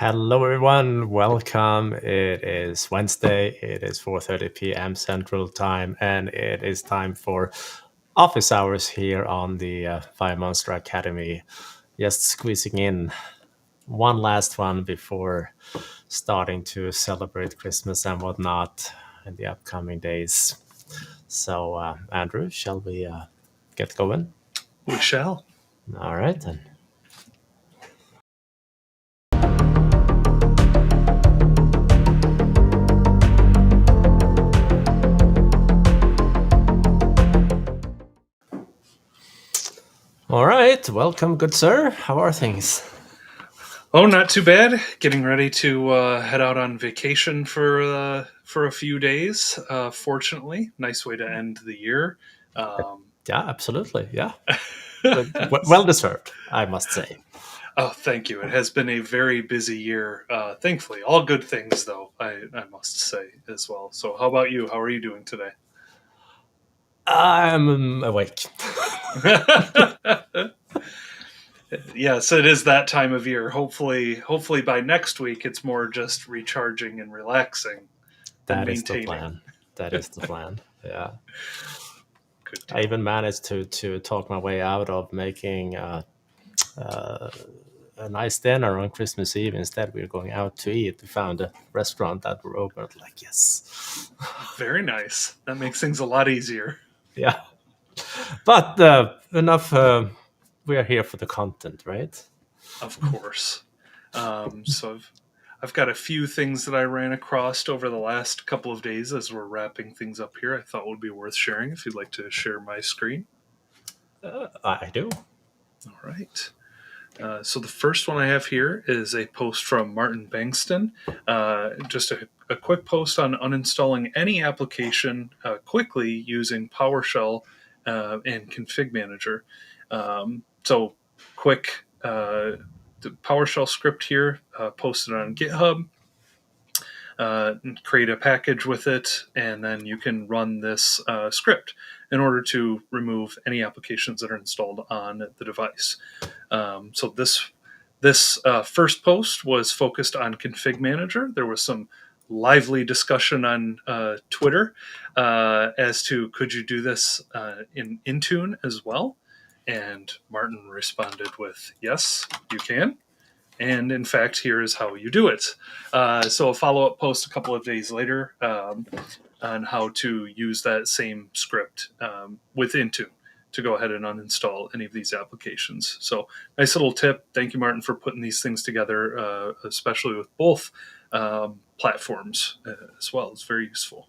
Hello everyone, welcome. It is Wednesday, it is 4:30 p.m. Central Time, and it is time for office hours here on the ViaMonstra Academy. Just squeezing in one last one before starting to celebrate Christmas and whatnot in the upcoming days. So, Andrew, shall we get going? We shall. All right, then. All right, welcome, good sir. How are things? Oh, not too bad. Getting ready to head out on vacation for a few days. Fortunately, nice way to end the year. Yeah, absolutely. Yeah. Well deserved, I must say. Oh, thank you. It has been a very busy year. Thankfully, all good things, though, I must say as well. So, how about you? How are you doing today? I'm awake. Yes, it is that time of year. Hopefully by next week, it's more just recharging and relaxing than That is the maintaining. plan. That is the plan. Yeah. Good I deal. even managed to talk my way out of making a nice dinner on Christmas Eve. Instead, we were going out to eat. We found a restaurant that were open. Like, yes. Very nice. That makes things a lot easier. Yeah. But enough. We are here for the content, right? Of course. So I've got a few things that I ran across over the last couple of days as we're wrapping things up here. I thought would be worth sharing. If you'd like to share my screen. I do. All right. So the first one I have here is a post from Martin Bankston. Just a quick post on uninstalling any application quickly using PowerShell and ConfigMgr. So quick the PowerShell script here, posted on GitHub. Create a package with it, and then you can run this script in order to remove any applications that are installed on the device. So this first post was focused on ConfigMgr. There was some lively discussion on Twitter as to could you do this in Intune as well? And Martin responded with, yes, you can. And in fact, here is how you do it. So a follow-up post a couple of days later on how to use that same script with Intune to go ahead and uninstall any of these applications. So nice little tip. Thank you, Martin, for putting these things together, especially with both platforms as well. It's very useful.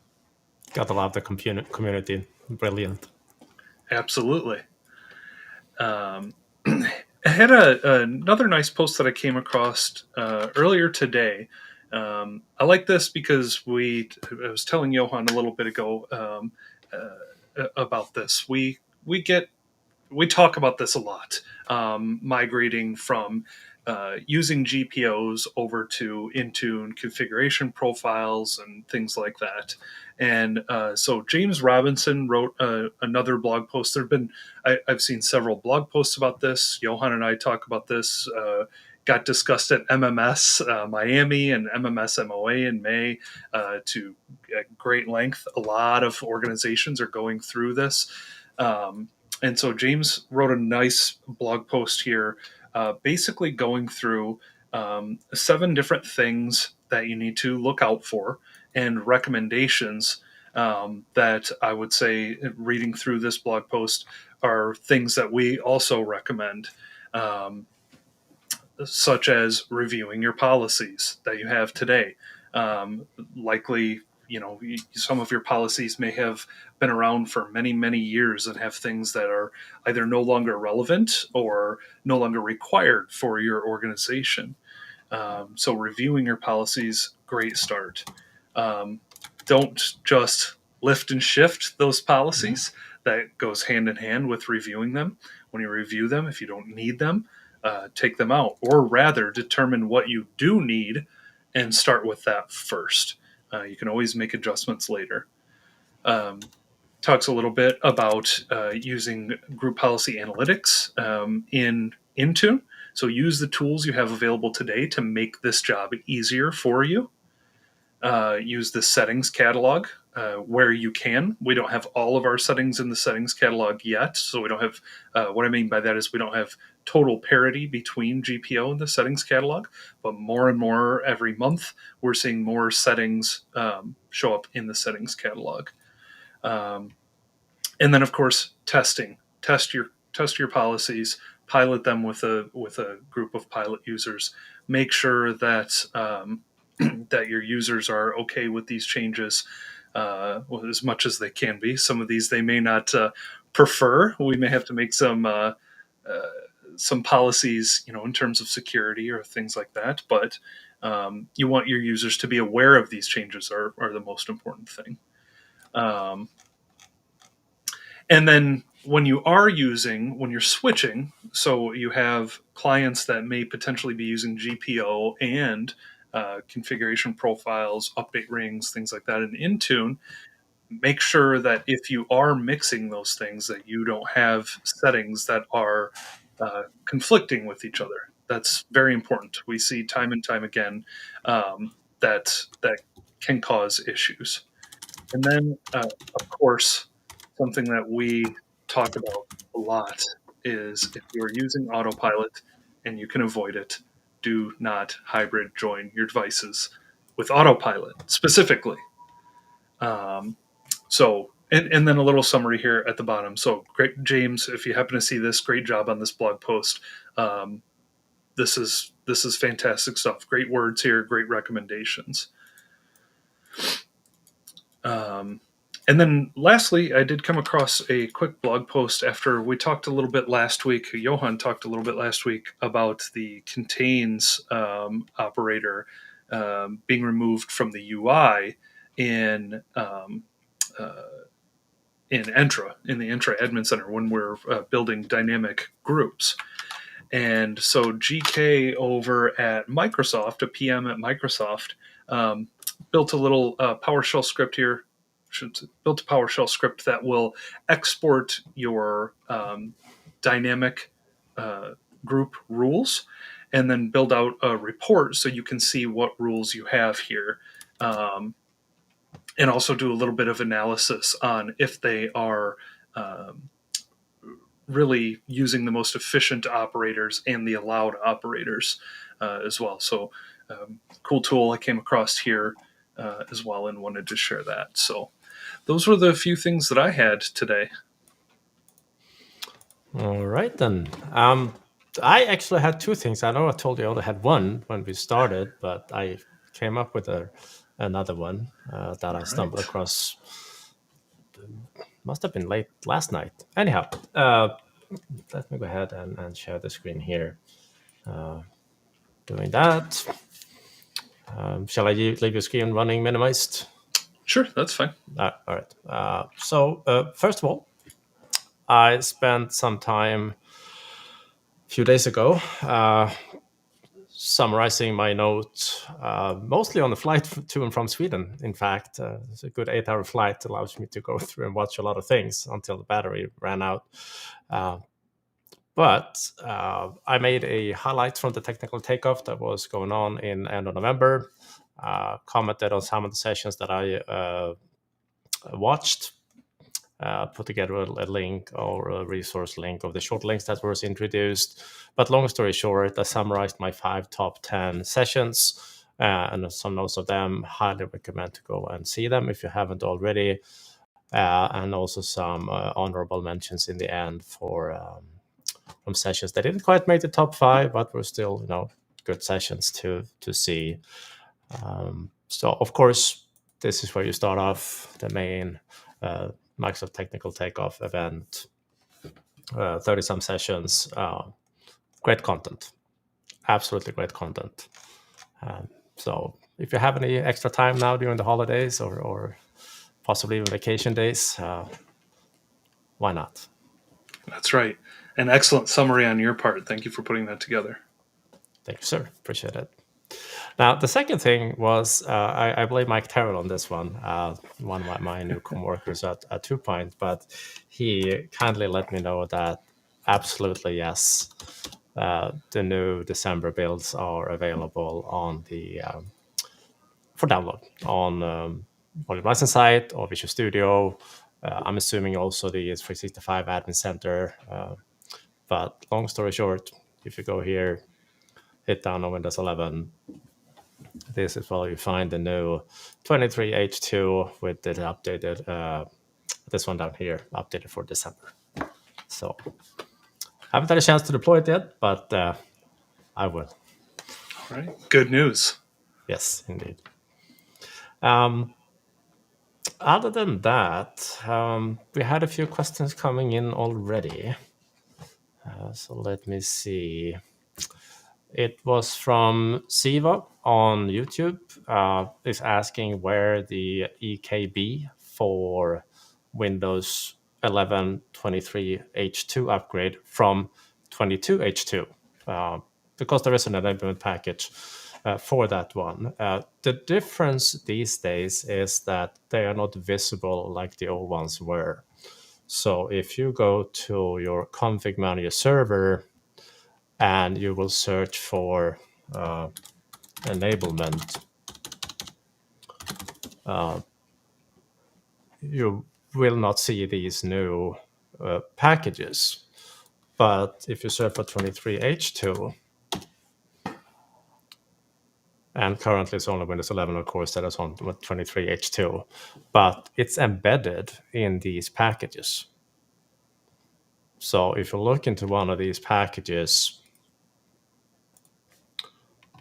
Gotta love the community. Brilliant. Absolutely. I had another nice post that I came across earlier today. I like this because I was telling Johan a little bit ago about this. We talk about this a lot, migrating from using GPOs over to Intune configuration profiles and things like that. And so James Robinson wrote another blog post. I've seen several blog posts about this. Johan and I talk about this. Got discussed at MMS Miami and MMS MOA in May to great length. A lot of organizations are going through this. And so James wrote a nice blog post here, basically going through 7 different things that you need to look out for and recommendations that I would say, reading through this blog post, are things that we also recommend, such as reviewing your policies that you have today. Likely, some of your policies may have been around for many, many years and have things that are either no longer relevant or no longer required for your organization. So reviewing your policies, great start. Don't just lift and shift those policies. That goes hand in hand with reviewing them. When you review them, if you don't need them, take them out, or rather determine what you do need and start with that first. You can always make adjustments later. Talks a little bit about using group policy analytics in Intune So use the tools you have available today to make this job easier for you. Use the settings catalog where you can. We don't have all of our settings in the settings catalog yet. So we don't have, what I mean by that is we don't have total parity between GPO and the settings catalog, but more and more every month, we're seeing more settings show up in the settings catalog. And then of course, testing. Test your policies, pilot them with a group of pilot users. Make sure that that your users are okay with these changes as much as they can be. Some of these they may not prefer. We may have to make some policies, in terms of security or things like that. But you want your users to be aware of these changes are the most important thing. And then when you're switching, so you have clients that may potentially be using GPO and configuration profiles, update rings, things like that in Intune, make sure that if you are mixing those things, that you don't have settings that are conflicting with each other. That's very important. We see time and time again that can cause issues. And then, of course, something that we talk about a lot is if you're using Autopilot and you can avoid it, do not hybrid join your devices with Autopilot specifically. And then a little summary here at the bottom. So great, James, if you happen to see this, great job on this blog post. This is fantastic stuff. Great words here, great recommendations. And then lastly, I did come across a quick blog post after we talked a little bit last week. Johan talked a little bit last week about the contains operator being removed from the UI in Entra, in the Entra Admin Center when we're building dynamic groups. And so GK over at Microsoft, a PM at Microsoft, built a little PowerShell script here. Built a PowerShell script that will export your dynamic group rules and then build out a report so you can see what rules you have here. And also do a little bit of analysis on if they are really using the most efficient operators and the allowed operators as well. So cool tool I came across here as well and wanted to share that. So those were the few things that I had today. All right, then. I actually had two things. I know I told you I only had one when we started, but I came up with another one that I stumbled across. Must have been late last night. Anyhow, let me go ahead and share the screen here. Doing that. Shall I leave your screen running minimized? Sure, that's fine. All right. So first of all, I spent some time a few days ago summarizing my notes, mostly on the flight to and from Sweden. In fact, it's a good 8-hour flight, allows me to go through and watch a lot of things until the battery ran out. But I made a highlight from the technical takeoff that was going on in end of November, commented on some of the sessions that I watched, put together a link or a resource link of the short links that was introduced. But long story short, I summarized my 5 top 10 sessions and some notes of them. Highly recommend to go and see them if you haven't already. And also some honorable mentions in the end for from sessions that didn't quite make the top 5, but were still, good sessions to see. So of course, this is where you start off the main Microsoft Technical Takeoff event, 30-some sessions, great content, absolutely great content. So if you have any extra time now during the holidays or possibly even vacation days, why not? That's right. An excellent summary on your part. Thank you for putting that together. Thank you, sir. Appreciate it. Now, the second thing was, I blame Mike Terrell on this one of my new coworkers at 2 Point, but he kindly let me know that absolutely, yes, the new December builds are available on the for download on your license site or Visual Studio. I'm assuming also the 365 Admin Center. But long story short, if you go here, hit down on Windows 11, this is where you find the new 23H2 with the updated, this one down here, updated for December. So haven't had a chance to deploy it yet, but I will. All right. Good news. Yes, indeed. Other than that, we had a few questions coming in already. So let me see. It was from Siva on YouTube. Is asking where the EKB for Windows 11 23H2 upgrade from 22H2, because there is an enablement package for that one. The difference these days is that they are not visible like the old ones were. So if you go to your config manager server and you will search for enablement, you will not see these new packages. But if you search for 23H2, and currently it's only Windows 11, of course, that is on 23H2, but it's embedded in these packages. So if you look into one of these packages,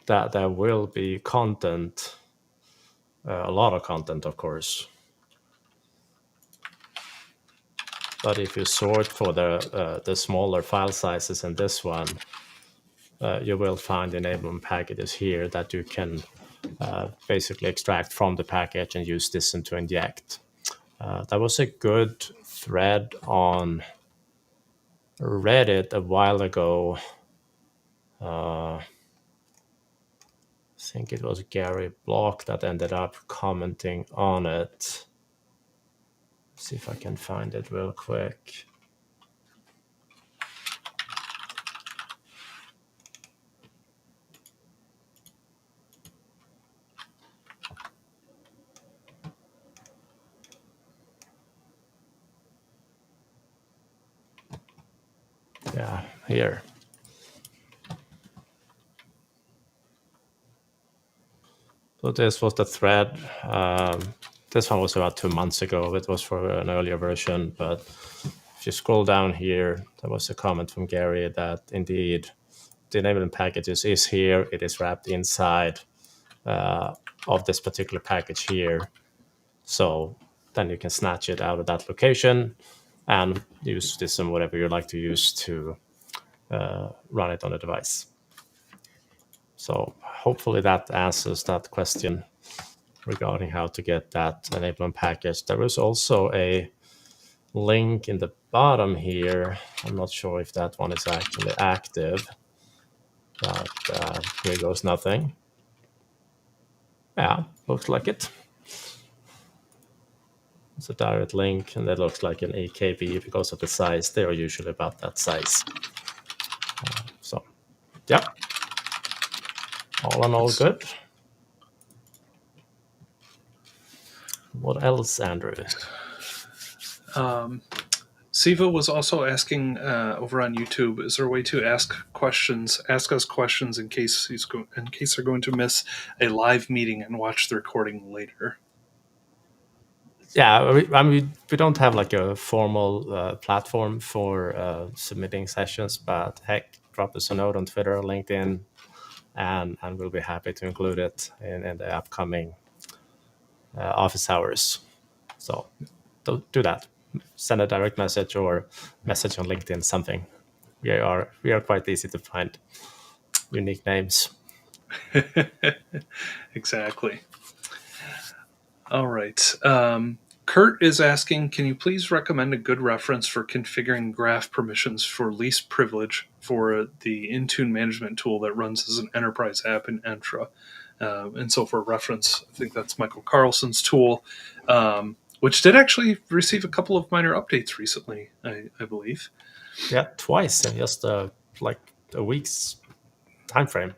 that there will be content, a lot of content, of course. But if you sort for the smaller file sizes in this one, you will find enablement packages here that you can basically extract from the package and use this to inject. That was a good thread on Reddit a while ago. I think it was Gary Block that ended up commenting on it. Let's see if I can find it real quick. Yeah, here. So this was the thread. This one was about 2 months ago. It was for an earlier version, but if you scroll down here, there was a comment from Gary that indeed the enablement packages is here. It is wrapped inside of this particular package here. So then you can snatch it out of that location and use this in whatever you like to use to run it on a device. So hopefully that answers that question regarding how to get that enablement package. There is also a link in the bottom here. I'm not sure if that one is actually active, but here goes nothing. Yeah, looks like it. It's a direct link, and that looks like an AKB because of the size. They are usually about that size. So, yeah. All in all, good. What else, Andrew? Siva was also asking over on YouTube, is there a way to ask us questions in case they're going to miss a live meeting and watch the recording later? Yeah, we don't have like a formal platform for submitting sessions, but heck, drop us a note on Twitter or LinkedIn, and we'll be happy to include it in the upcoming office hours. So do that. Send a direct message or message on LinkedIn, something. We are quite easy to find. Unique names. Exactly. All right. Kurt is asking, can you please recommend a good reference for configuring graph permissions for least privilege for the Intune management tool that runs as an enterprise app in Entra? And so for reference, I think that's Michael Carlson's tool, which did actually receive a couple of minor updates recently, I believe. Yeah, twice in just like a week's time frame.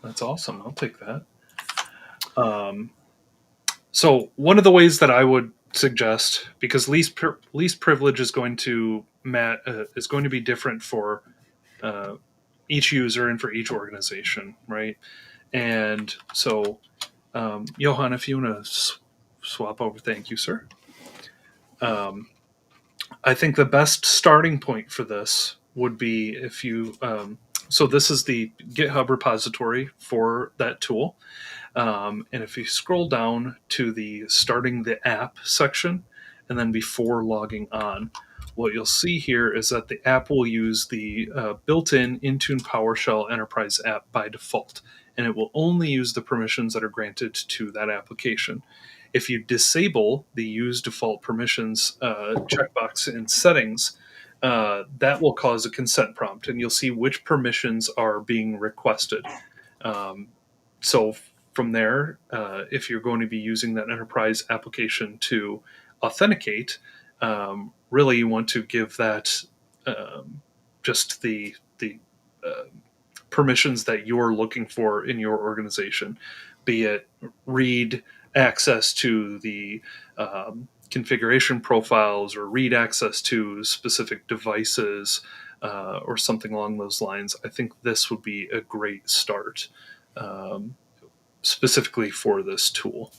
That's awesome. I'll take that. So one of the ways that I would suggest, because least privilege is going to be different for each user and for each organization, right? And so, Johan, if you want to swap over, thank you, sir. I think the best starting point for this would be if you. So this is the GitHub repository for that tool. And if you scroll down to the starting the app section, and then before logging on, what you'll see here is that the app will use the built-in Intune PowerShell Enterprise app by default, and it will only use the permissions that are granted to that application. If you disable the use default permissions checkbox in settings, that will cause a consent prompt, and you'll see which permissions are being requested. So from there, if you're going to be using that enterprise application to authenticate, really you want to give that just the permissions that you're looking for in your organization, be it read access to the configuration profiles or read access to specific devices or something along those lines. I think this would be a great start. Specifically for this tool.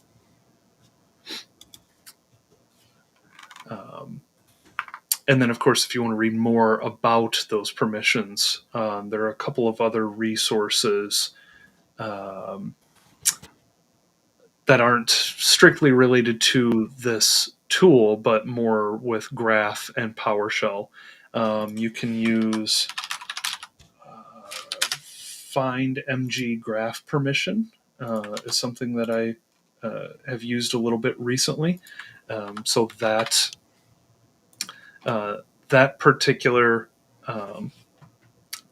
And then, of course, if you want to read more about those permissions, there are a couple of other resources that aren't strictly related to this tool, but more with Graph and PowerShell. You can use Find-MgGraphPermission. Is something that I have used a little bit recently. So that particular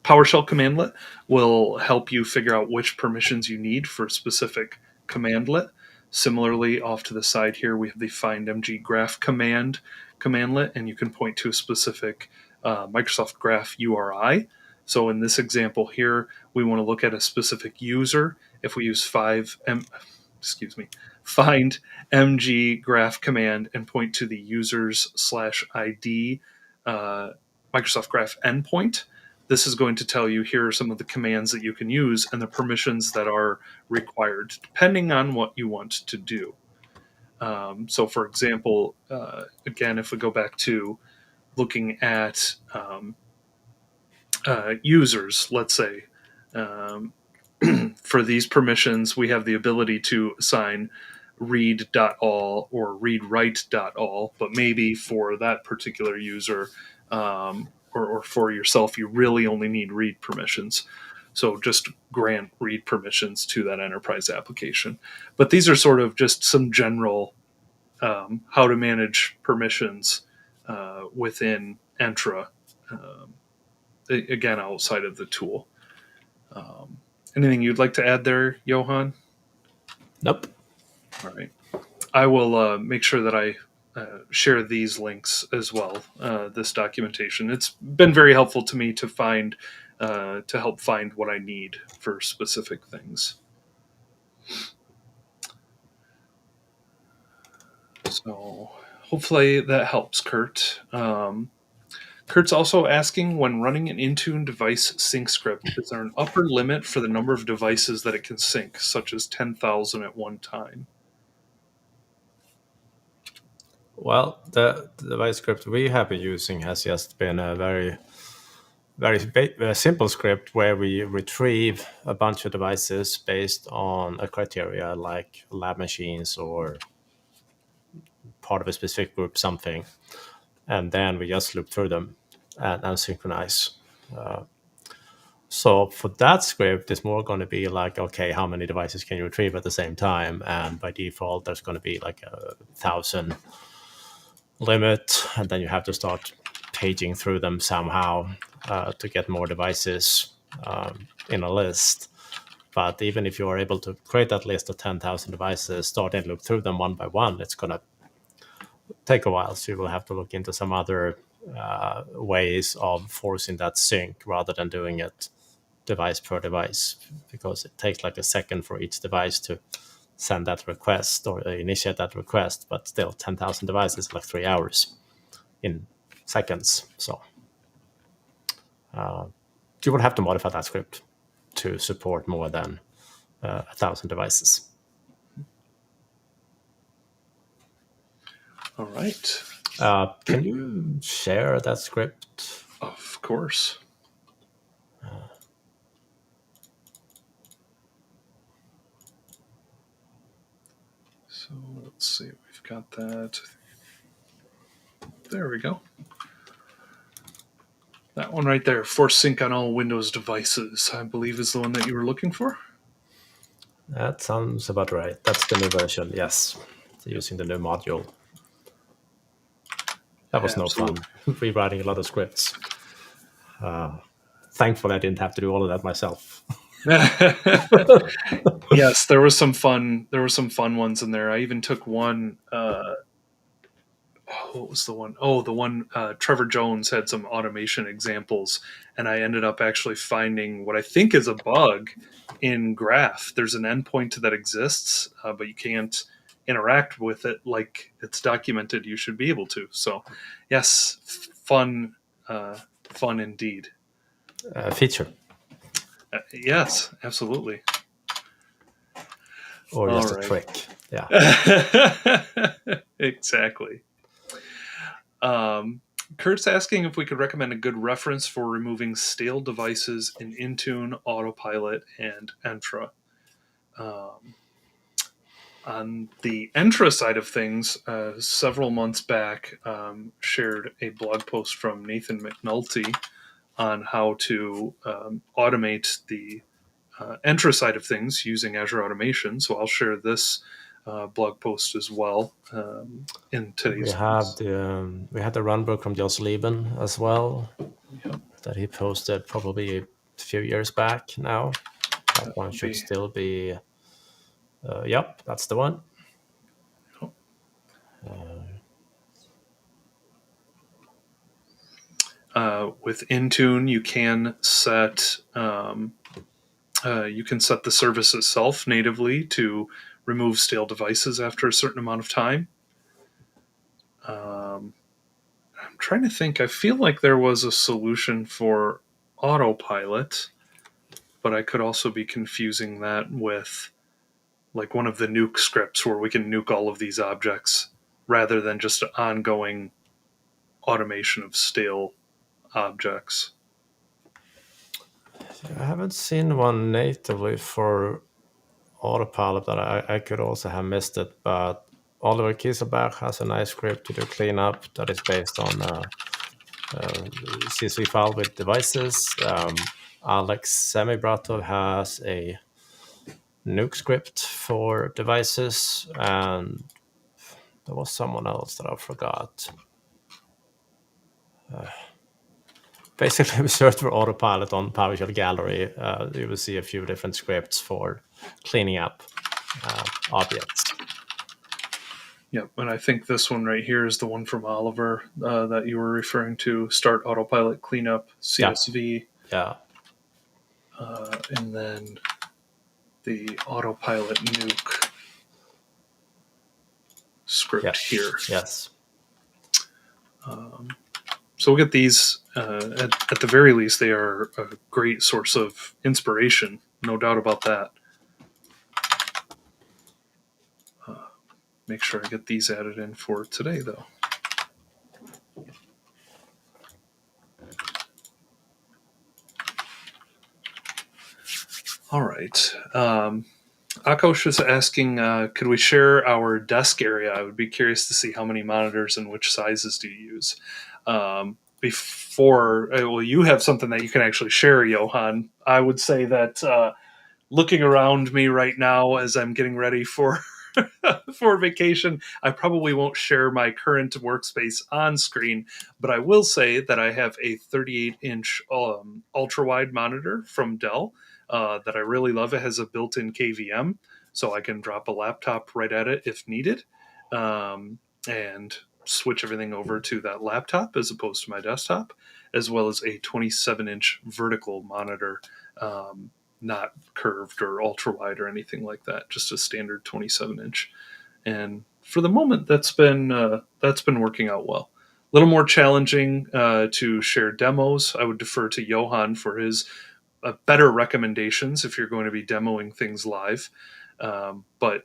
PowerShell commandlet will help you figure out which permissions you need for a specific commandlet. Similarly, off to the side here, we have the Find-MgGraphCommand commandlet, and you can point to a specific Microsoft Graph URI. So in this example here, we want to look at a specific user. If we use Find-MgGraphCommand and point to the users/ID Microsoft Graph endpoint, this is going to tell you here are some of the commands that you can use and the permissions that are required, depending on what you want to do. So for example, again, if we go back to looking at users, let's say, for these permissions, we have the ability to assign read.all or read-write.all, but maybe for that particular user or for yourself, you really only need read permissions. So just grant read permissions to that enterprise application. But these are sort of just some general how to manage permissions within Entra, again, outside of the tool. Anything you'd like to add there, Johan? Nope. All right. I will make sure that I share these links as well, this documentation. It's been very helpful to me to help find what I need for specific things. So hopefully that helps, Kurt. Kurt's also asking, when running an Intune device sync script, is there an upper limit for the number of devices that it can sync, such as 10,000 at one time? Well, the device script we have been using has just been a very simple script where we retrieve a bunch of devices based on a criteria like lab machines or part of a specific group, something, and then we just loop through them and synchronize. So for that script, it's more going to be like, okay, how many devices can you retrieve at the same time? And by default, there's going to be like 1,000 limit, and then you have to start paging through them somehow to get more devices in a list. But even if you are able to create that list of 10,000 devices, start and look through them one by one, it's going to take a while. So you will have to look into some other ways of forcing that sync rather than doing it device per device, because it takes like a second for each device to send that request or initiate that request, but still 10,000 devices, like 3 hours in seconds. So you would have to modify that script to support more than 1,000 devices. All right. Can you share that script? Of course. So let's see, we've got that. There we go. That one right there, force sync on all Windows devices, I believe is the one that you were looking for. That sounds about right. That's the new version, yes. Using the new module. That was Absolutely. no fun, rewriting a lot of scripts. Thankfully, I didn't have to do all of that myself. Yes, there were some fun ones in there. I even took one. What was the one? Oh, the one Trevor Jones had some automation examples, and I ended up actually finding what I think is a bug in Graph. There's an endpoint that exists, but you can't interact with it like it's documented. You should be able to. So, yes, fun indeed. Feature. Yes, absolutely. Or just All a right. trick. Yeah. Exactly. Kurt's asking if we could recommend a good reference for removing stale devices in Intune, Autopilot, and Entra. On the Entra side of things, several months back, shared a blog post from Nathan McNulty on how to automate the Entra side of things using Azure Automation. So I'll share this blog post as well in today's. We had the Runbook from Jos Lieben as well, that he posted probably a few years back now. That one should still be. Yep, that's the one. With Intune, you can set the service itself natively to remove stale devices after a certain amount of time. I'm trying to think. I feel like there was a solution for Autopilot, but I could also be confusing that with like one of the nuke scripts where we can nuke all of these objects rather than just an ongoing automation of stale objects. I haven't seen one natively for Autopilot, but I could also have missed it. But Oliver Kieselbach has a nice script to do cleanup that is based on a CSV file with devices. Alex Semibratov has a nuke script for devices, and there was someone else that I forgot. Basically, we searched for Autopilot on PowerShell Gallery. You will see a few different scripts for cleaning up objects. Yep, and I think this one right here is the one from Oliver that you were referring to. Start Autopilot Cleanup CSV. Yeah. And then the AutopilotNuke script here. Yes. So we'll get these. At the very least, they are a great source of inspiration. No doubt about that. Make sure I get these added in for today, though. All right. Akosh is asking, could we share our desk area? I would be curious to see how many monitors and which sizes do you use. Well, you have something that you can actually share, Johan. I would say that looking around me right now as I'm getting ready for for vacation, I probably won't share my current workspace on screen, but I will say that I have a 38-inch ultra-wide monitor from Dell that I really love. It has a built-in KVM, so I can drop a laptop right at it if needed, and switch everything over to that laptop as opposed to my desktop, as well as a 27-inch vertical monitor not curved or ultra wide or anything like that, just a standard 27-inch. And for the moment, that's been working out well. A little more challenging to share demos. I would defer to Johan for his better recommendations if you're going to be demoing things live. But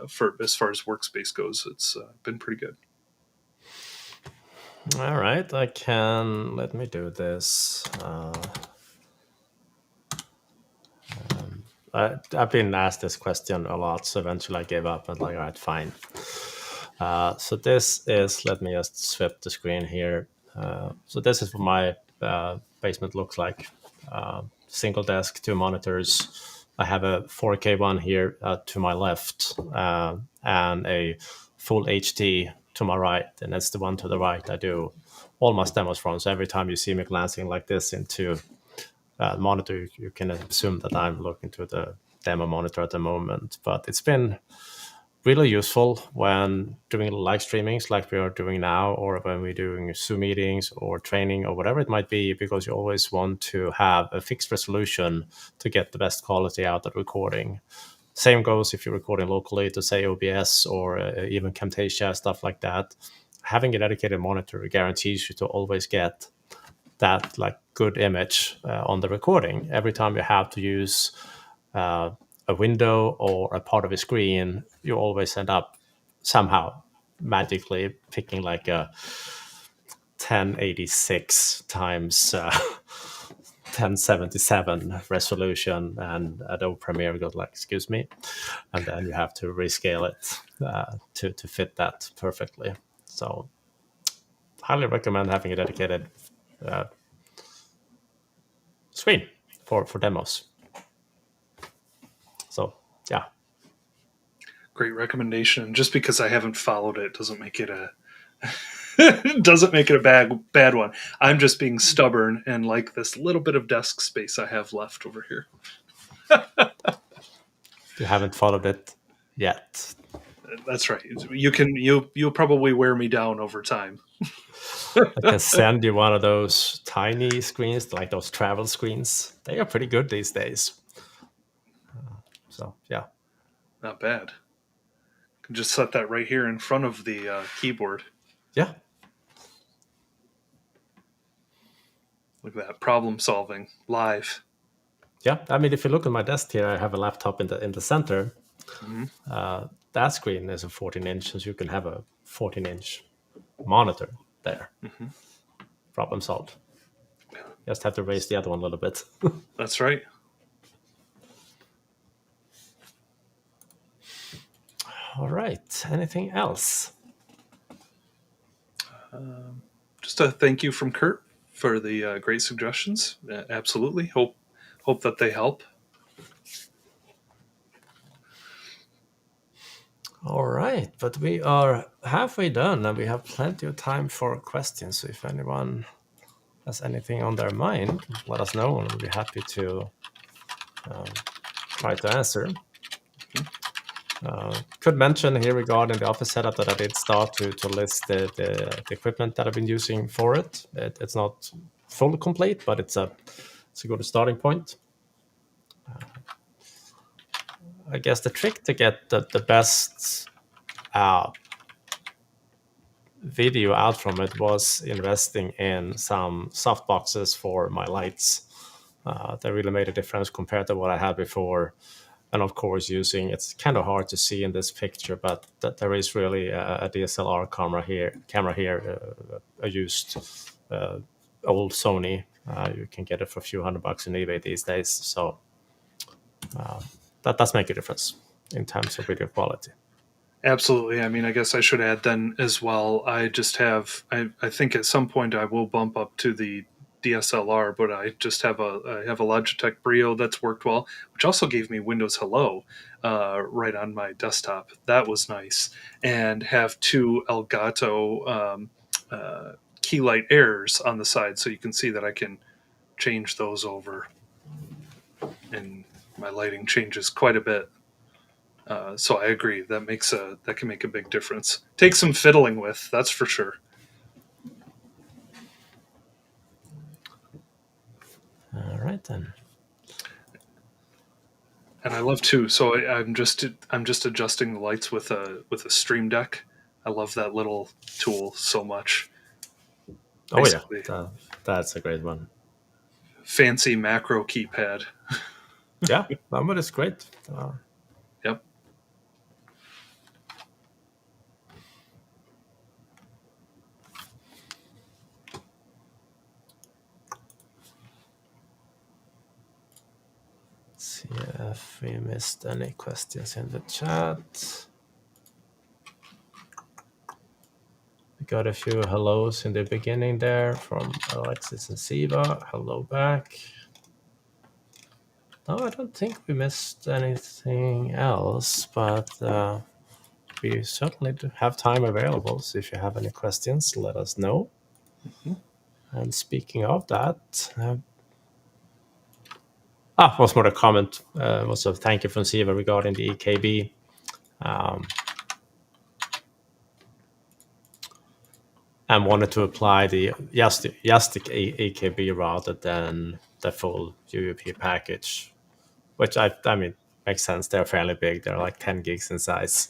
for as far as workspace goes, it's been pretty good. All right, let me do this. I've been asked this question a lot, so eventually I gave up and like, all right, fine. So this is, let me just swip the screen here. So this is what my basement looks like. Single desk, 2 monitors. I have a 4K one here to my left and a full HD to my right, and that's the one to the right I do all my demos from. So every time you see me glancing like this into monitor, you can assume that I'm looking to the demo monitor at the moment. But it's been really useful when doing live streamings like we are doing now, or when we're doing Zoom meetings or training or whatever it might be, because you always want to have a fixed resolution to get the best quality out of recording. Same goes if you're recording locally to, say, OBS or even Camtasia, stuff like that. Having a dedicated monitor guarantees you to always get that like good image on the recording. Every time you have to use a window or a part of a screen, you always end up somehow magically picking like a 1086 times 1077 resolution, and Adobe Premiere goes like, excuse me, and then you have to rescale it to fit that perfectly. So highly recommend having a dedicated screen for demos. So yeah, Great recommendation. Just because I haven't followed it doesn't make it a doesn't make it a bad one. I'm just being stubborn and like this little bit of desk space I have left over here. you haven't followed it yet. That's right. You'll probably wear me down over time. I can send you one of those tiny screens, like those travel screens. They are pretty good these days. So yeah, Not bad. Can just set that right here in front of the keyboard. yeah. Look at that, problem solving live. Yeah, I mean, if you look at my desk here, I have a laptop in the center. Mm-hmm. That screen is a 14-inch, so you can have a 14-inch monitor there. Mm-hmm. Problem solved. Just have to raise the other one a little bit. That's right. All right. Anything else? Just a thank you from Kurt for the great suggestions. Absolutely. Hope that they help. All right, but we are halfway done and we have plenty of time for questions. So if anyone has anything on their mind, let us know and we'll be happy to try to answer. Could mention here regarding the office setup that I did start to list the equipment that I've been using for it. It's not fully complete, but it's a good starting point. I guess the trick to get the best video out from it was investing in some soft boxes for my lights. That really made a difference compared to what I had before. And of course, it's kind of hard to see in this picture, but that there is really a DSLR camera here, a used old Sony. You can get it for a few $100 on eBay these days. So that does make a difference in terms of video quality. Absolutely. I mean, I guess I should add then as well. I just have. I think at some point I will bump up to the DSLR, but I just have a Logitech Brio that's worked well, which also gave me Windows Hello right on my desktop. That was nice, and have 2 Elgato Keylight Airs on the side, so you can see that I can change those over, and my lighting changes quite a bit. So I agree that can make a big difference. Take some fiddling with, that's for sure. All right then. And I love too. So I'm just adjusting the lights with a Stream Deck. I love that little tool so much. Oh yeah, Basically, that's a great one. fancy macro keypad. Yeah, that one is great. Yep. See if we missed any questions in the chat. We got a few hellos in the beginning there from Alexis and Siva. Hello back. No, I don't think we missed anything else, but we certainly do have time available. So if you have any questions, let us know. Mm-hmm. And speaking of that, was more a comment. Was a thank you from Siva regarding the EKB. And wanted to apply the Yastic EKB rather than the full UUP package, which I mean makes sense. They're fairly big. They're like 10 gigs in size.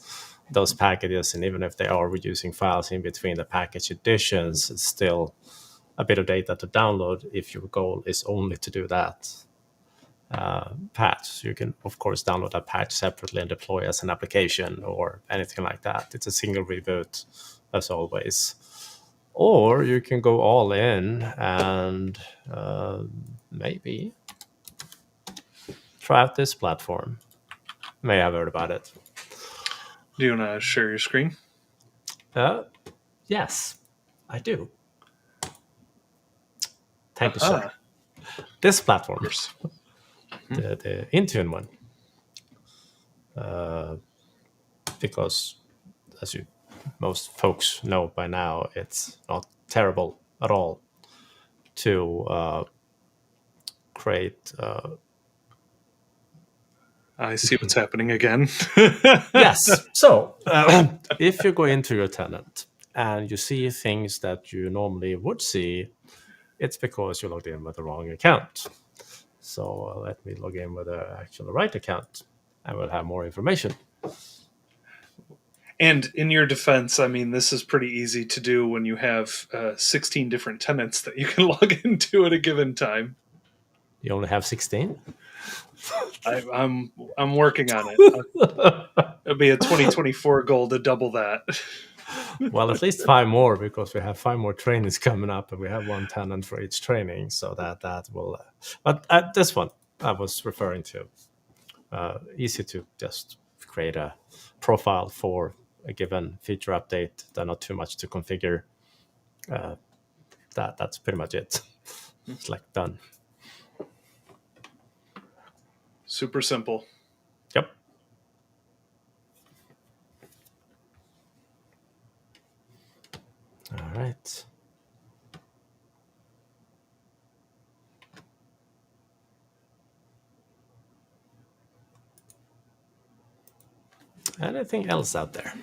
Those packages, and even if they are reducing files in between the package editions, it's still a bit of data to download if your goal is only to do that patch. So you can, of course, download that patch separately and deploy as an application or anything like that. It's a single reboot, as always. Or you can go all in and maybe try out this platform. May have heard about it. Do you want to share your screen? Yes, I do. Thank you, sir. This platform, the Intune one, because as most folks know by now, it's not terrible at all to create. I see what's happening again. Yes. So if you go into your tenant and you see things that you normally would see, it's because you logged in with the wrong account. So let me log in with the actual right account and we'll have more information. And in your defense, I mean, this is pretty easy to do when you have 16 different tenants that you can log into at a given time. You only have 16? I'm working on it. It'll be a 2024 goal to double that. Well, at least 5 more, because we have 5 more trainings coming up and we have 1 tenant for each training. So that will... but this one I was referring to, easy to just create a profile for a given feature update. They're not too much to configure. That's pretty much it. It's like done. Super simple. Yep. All right. Anything else out there?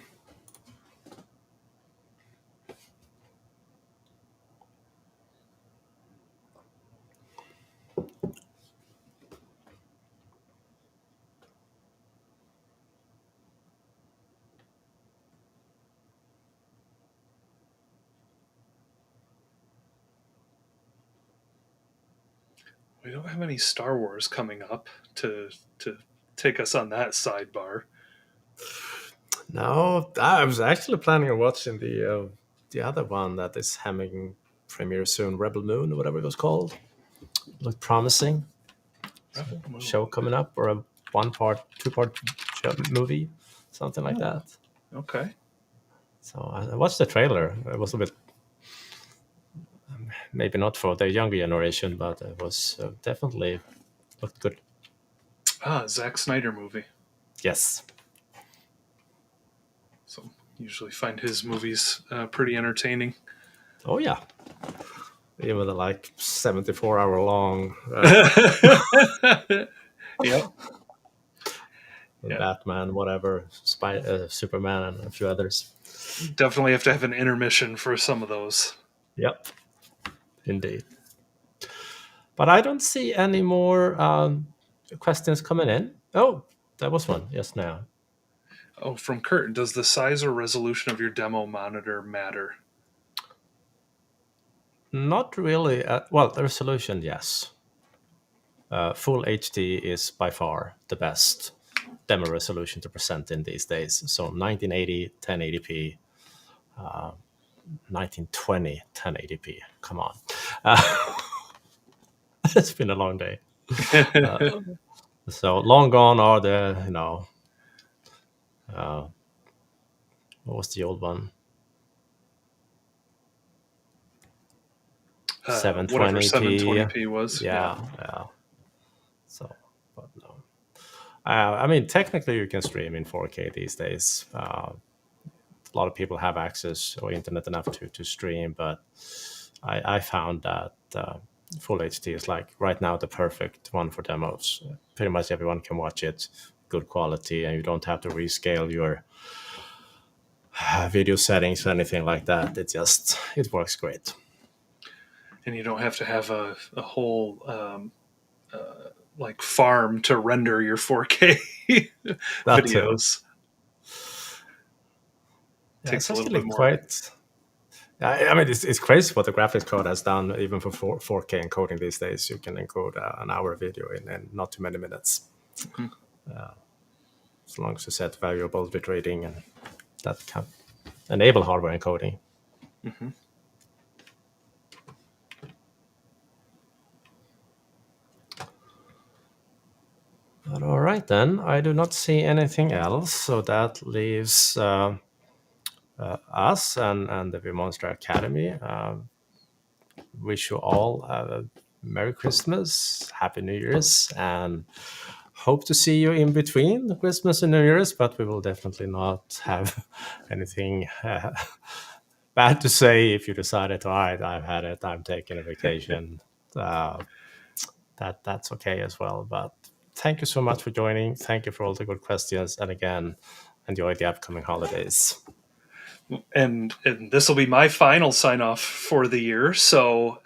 We don't have any Star Wars coming up to take us on that sidebar. No, I was actually planning on watching the other one that is having premiere soon, Rebel Moon or whatever it was called. Looked promising. Show coming up, or a 1-part, 2-part movie, something like that. Okay. So I watched the trailer. It was a bit, maybe not for the younger generation, but it was definitely looked good. Zack Snyder movie. Yes. So usually find his movies pretty entertaining. Oh yeah. Even the like 74-hour long. Yep. Batman, whatever, Superman, and a few others. Definitely have to have an intermission for some of those. Yep, indeed. But I don't see any more questions coming in. Oh, that was one. Yes, now. Oh, from Kurt, does the size or resolution of your demo monitor matter? Not really. Well, the resolution, yes. Full HD is by far the best demo resolution to present in these days. So 1980, 1080p, 1920, 1080p. Come on. It's been a long day. So long gone are the, what was the old one? Whatever 720p. 720p was. Yeah. So, but no. I mean, technically, you can stream in 4K these days. A lot of people have access or internet enough to stream, but I found that full HD is like right now the perfect one for demos. Pretty much everyone can watch it, good quality, and you don't have to rescale your video settings or anything like that. It works great. And you don't have to have a whole like farm to render your 4K That too. videos. Yeah, Takes it's a little actually bit more. quite. I mean, it's crazy what the graphics code has done, even for 4K encoding these days. You can encode an hour video in not too many minutes, Mhm. as long as you set variable bit rating, and that can enable hardware encoding. Mhm. But all right, then. I do not see anything else, so that leaves us and the ViaMonstra Academy. Wish you all a Merry Christmas, Happy New Year's, and hope to see you in between Christmas and New Year's, but we will definitely not have anything bad to say if you decided to, all right, I've had it, I'm taking a vacation. Uh, that's okay as well. But thank you so much for joining. Thank you for all the good questions. And again, enjoy the upcoming holidays. And this will be my final sign off for the year. So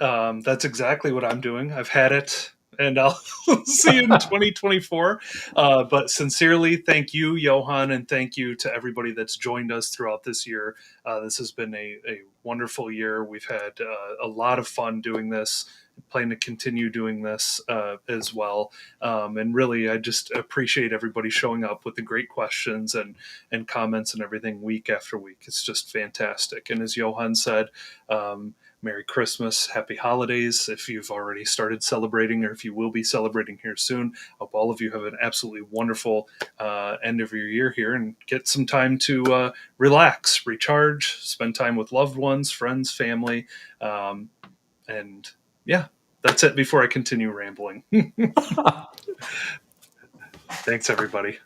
that's exactly what I'm doing. I've had it, and I'll see you in 2024. But sincerely, thank you, Johan, and thank you to everybody that's joined us throughout this year. This has been a wonderful year. We've had a lot of fun doing this. Plan to continue doing this as well. And really, I just appreciate everybody showing up with the great questions and comments and everything week after week. It's just fantastic. And as Johan said, Merry Christmas, Happy Holidays if you've already started celebrating or if you will be celebrating here soon. Hope all of you have an absolutely wonderful end of your year here and get some time to relax, recharge, spend time with loved ones, friends, family. And yeah, that's it before I continue rambling. Thanks, everybody.